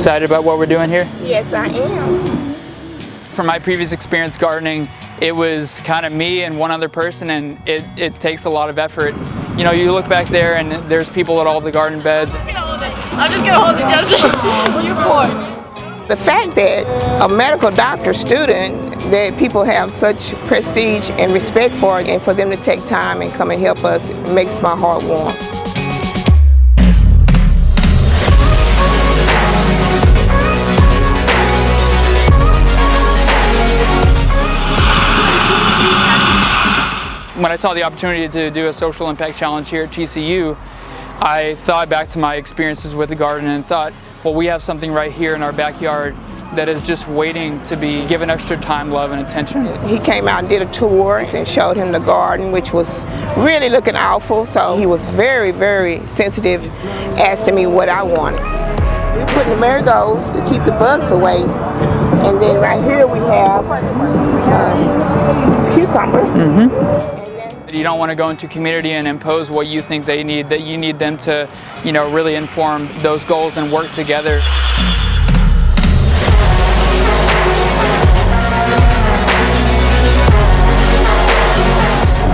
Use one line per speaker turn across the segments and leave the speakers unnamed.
excited about what we're doing here?
Yes, I am.
From my previous experience gardening, it was kind of me and one other person, and it takes a lot of effort. You know, you look back there and there's people at all the garden beds.
I'm just gonna hold it, Justin. You're poor.
The fact that a medical doctor student that people have such prestige and respect for, and for them to take time and come and help us makes my heart warm.
When I saw the opportunity to do a social impact challenge here at TCU, I thought back to my experiences with the garden and thought, well, we have something right here in our backyard that is just waiting to be given extra time, love, and attention.
He came out and did a tour and showed him the garden, which was really looking awful. So he was very, very sensitive, asking me what I wanted. We're putting the marigolds to keep the bugs away. And then right here we have cucumber.
Mm-hmm. You don't want to go into community and impose what you think they need, that you need them to, you know, really inform those goals and work together.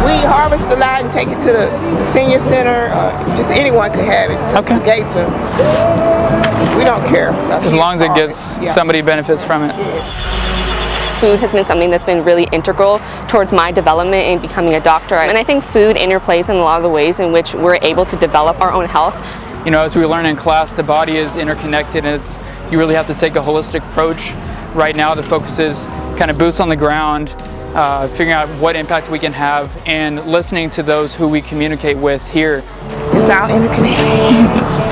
We harvest a lot and take it to the senior center, just anyone could have it.
Okay.
The gates are, we don't care.
As long as it gets somebody benefits from it.
Food has been something that's been really integral towards my development in becoming a doctor. And I think food interplays in a lot of the ways in which we're able to develop our own health.
You know, as we learn in class, the body is interconnected, and you really have to take a holistic approach. Right now, the focus is kind of boots on the ground, figuring out what impact we can have, and listening to those who we communicate with here.
It's all interconnected.